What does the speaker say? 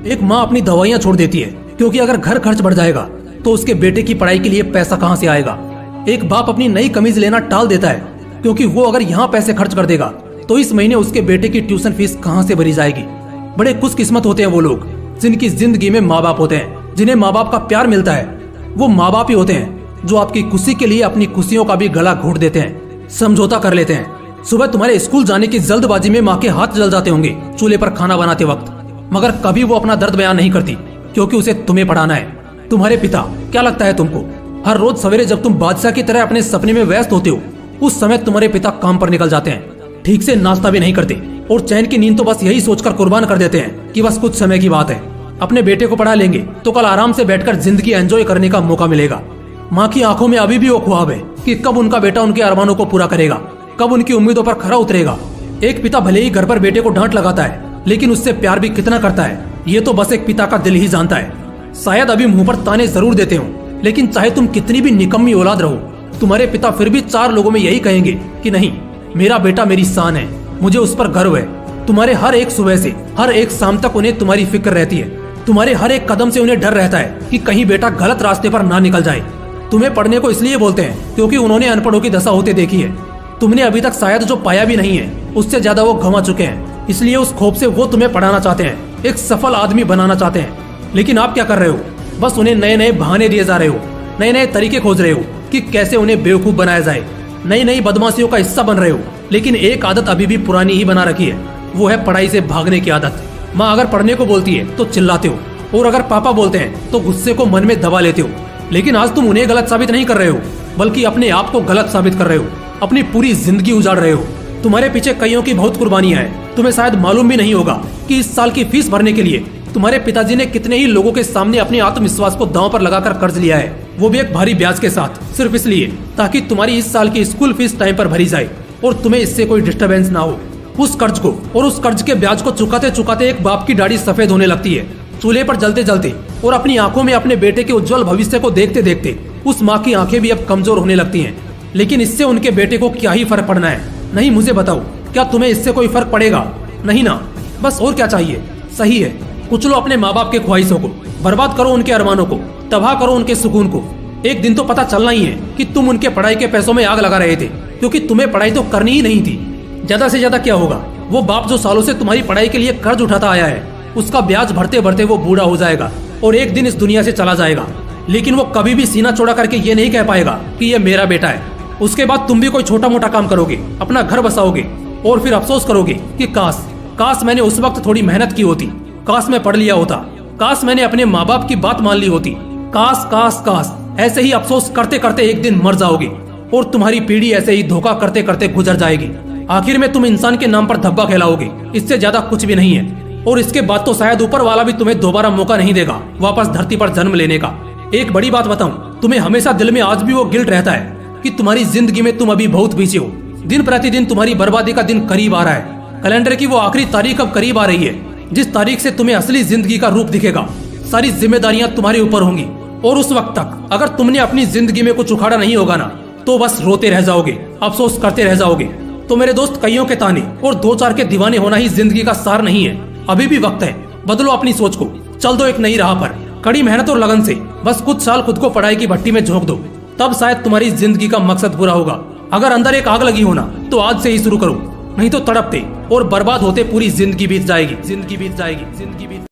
एक माँ अपनी दवाइयाँ छोड़ देती है क्योंकि अगर घर खर्च बढ़ जाएगा तो उसके बेटे की पढ़ाई के लिए पैसा कहाँ से आएगा। एक बाप अपनी नई कमीज लेना टाल देता है क्योंकि वो अगर यहाँ पैसे खर्च कर देगा तो इस महीने उसके बेटे की ट्यूशन फीस कहाँ से भरी जाएगी। बड़े खुशकिस्मत होते हैं वो लोग जिनकी जिंदगी में माँ बाप होते हैं, जिन्हें माँ बाप का प्यार मिलता है। वो माँ बाप ही होते हैं जो आपकी खुशी के लिए अपनी खुशियों का भी गला घोट देते हैं, समझौता कर लेते हैं। सुबह तुम्हारे स्कूल जाने की जल्दबाजी में माँ के हाथ जल जाते होंगे चूल्हे पर खाना बनाते वक्त, मगर कभी वो अपना दर्द बयान नहीं करती क्योंकि उसे तुम्हें पढ़ाना है। तुम्हारे पिता, क्या लगता है तुमको, हर रोज सवेरे जब तुम बादशाह की तरह अपने सपने में व्यस्त होते हो उस समय तुम्हारे पिता काम पर निकल जाते हैं, ठीक से नाश्ता भी नहीं करते और चैन की नींद तो बस यही सोचकर कुर्बान कर देते हैं कि बस कुछ समय की बात है, अपने बेटे को पढ़ा लेंगे तो कल आराम से बैठकर जिंदगी एंजॉय करने का मौका मिलेगा। माँ की आंखों में अभी भी वो ख्वाब है कि कब उनका बेटा उनके अरमानों को पूरा करेगा, कब उनकी उम्मीदों पर खरा उतरेगा। एक पिता भले ही घर पर बेटे को डांट लगाता है लेकिन उससे प्यार भी कितना करता है ये तो बस एक पिता का दिल ही जानता है। शायद अभी मुंह पर ताने जरूर देते हो लेकिन चाहे तुम कितनी भी निकम्मी औलाद रहो, तुम्हारे पिता फिर भी 4 लोगों में यही कहेंगे कि नहीं, मेरा बेटा मेरी शान है, मुझे उस पर गर्व है। तुम्हारे हर एक सुबह से हर एक शाम तक उन्हें तुम्हारी फिक्र रहती है, तुम्हारे हर एक कदम से उन्हें डर रहता है कि कहीं बेटा गलत रास्ते पर ना निकल जाए। तुम्हें पढ़ने को इसलिए बोलते हैं क्योंकि उन्होंने अनपढ़ों की दशा होते देखी है। तुमने अभी तक शायद जो पाया भी नहीं है उससे ज्यादा वो गंवा चुके हैं, इसलिए उस खौफ से वो तुम्हें पढ़ाना चाहते हैं, एक सफल आदमी बनाना चाहते हैं। लेकिन आप क्या कर रहे हो, बस उन्हें नए नए बहाने दिए जा रहे हो, नए नए तरीके खोज रहे हो कि कैसे उन्हें बेवकूफ बनाया जाए, नई नई बदमाशियों का हिस्सा बन रहे हो। लेकिन एक आदत अभी भी पुरानी ही बना रखी है, वो है पढ़ाई से भागने की आदत। माँ अगर पढ़ने को बोलती है तो चिल्लाते हो और अगर पापा बोलते हैं तो गुस्से को मन में दबा लेते हो। लेकिन आज तुम उन्हें गलत साबित नहीं कर रहे हो बल्कि अपने आप को गलत साबित कर रहे हो, अपनी पूरी जिंदगी उजाड़ रहे हो। तुम्हारे पीछे कईयों की बहुत कुर्बानियां हैं। तुम्हें शायद मालूम भी नहीं होगा कि इस साल की फीस भरने के लिए तुम्हारे पिताजी ने कितने ही लोगों के सामने अपने आत्मविश्वास को दांव पर लगाकर कर्ज लिया है, वो भी एक भारी ब्याज के साथ, सिर्फ इसलिए ताकि तुम्हारी इस साल की स्कूल फीस टाइम पर भरी जाए और तुम्हें इससे कोई डिस्टरबेंस ना हो। उस कर्ज को और उस कर्ज के ब्याज को चुकाते चुकाते एक बाप की दाढ़ी सफेद होने लगती है। चूल्हे पर जलते जलते और अपनी आंखों में अपने बेटे के उज्जवल भविष्य को देखते देखते उस माँ की आंखें भी अब कमजोर होने लगती हैं। लेकिन इससे उनके बेटे को क्या ही फर्क पड़ना है। नहीं, मुझे बताओ, क्या तुम्हें इससे कोई फर्क पड़ेगा? नहीं ना। बस और क्या चाहिए? सही है, कुचलो अपने माँ बाप के ख्वाहिशों को, बर्बाद करो उनके अरमानों को, तबाह करो उनके सुकून को। एक दिन तो पता चलना ही है कि तुम उनके पढ़ाई के पैसों में आग लगा रहे थे क्योंकि तुम्हें पढ़ाई तो करनी ही नहीं थी। ज्यादा से ज्यादा क्या होगा, वो बाप जो सालों से तुम्हारी पढ़ाई के लिए कर्ज उठाता आया है उसका ब्याज भरते भरते वो बूढ़ा हो जाएगा और एक दिन इस दुनिया से चला जाएगा। लेकिन वो कभी भी सीना चौड़ा करके ये नहीं कह पाएगा कि ये मेरा बेटा है। उसके बाद तुम भी कोई छोटा मोटा काम करोगे, अपना घर बसाओगे और फिर अफसोस करोगे कि काश मैंने उस वक्त थोड़ी मेहनत की होती, काश मैं पढ़ लिया होता, काश मैंने अपने माँ बाप की बात मान ली होती। काश काश काश ऐसे ही अफसोस करते करते एक दिन मर जाओगे और तुम्हारी पीढ़ी ऐसे ही धोखा करते करते गुजर जाएगी। आखिर में तुम इंसान के नाम पर धब्बा खिलाओगे, इससे ज्यादा कुछ भी नहीं है। और इसके बाद तो शायद ऊपर वाला भी तुम्हें दोबारा मौका नहीं देगा वापस धरती पर जन्म लेने का। एक बड़ी बात बताऊं, तुम्हें हमेशा दिल में आज भी वो गिल्ट रहता है कि तुम्हारी जिंदगी में तुम अभी बहुत पीछे हो। दिन प्रतिदिन तुम्हारी बर्बादी का दिन करीब आ रहा है। कैलेंडर की वो आखिरी तारीख अब करीब आ रही है जिस तारीख से तुम्हें असली जिंदगी का रूप दिखेगा। सारी जिम्मेदारियां तुम्हारे ऊपर होंगी और उस वक्त तक अगर तुमने अपनी जिंदगी में कुछ उखाड़ा नहीं होगा ना तो बस रोते रह जाओगे, अफसोस करते रह जाओगे। तो मेरे दोस्त, कईयों के ताने और 2-4 के दीवाने होना ही जिंदगी का सार नहीं है। अभी भी वक्त है, बदलो अपनी सोच को, चल दो एक नई राह पर। कड़ी मेहनत और लगन से बस कुछ साल खुद को पढ़ाई की भट्टी में झोंक दो, तब शायद तुम्हारी जिंदगी का मकसद पूरा होगा। अगर अंदर एक आग लगी हो ना तो आज से ही शुरू करो, नहीं तो तड़पते और बर्बाद होते पूरी जिंदगी बीत जाएगी।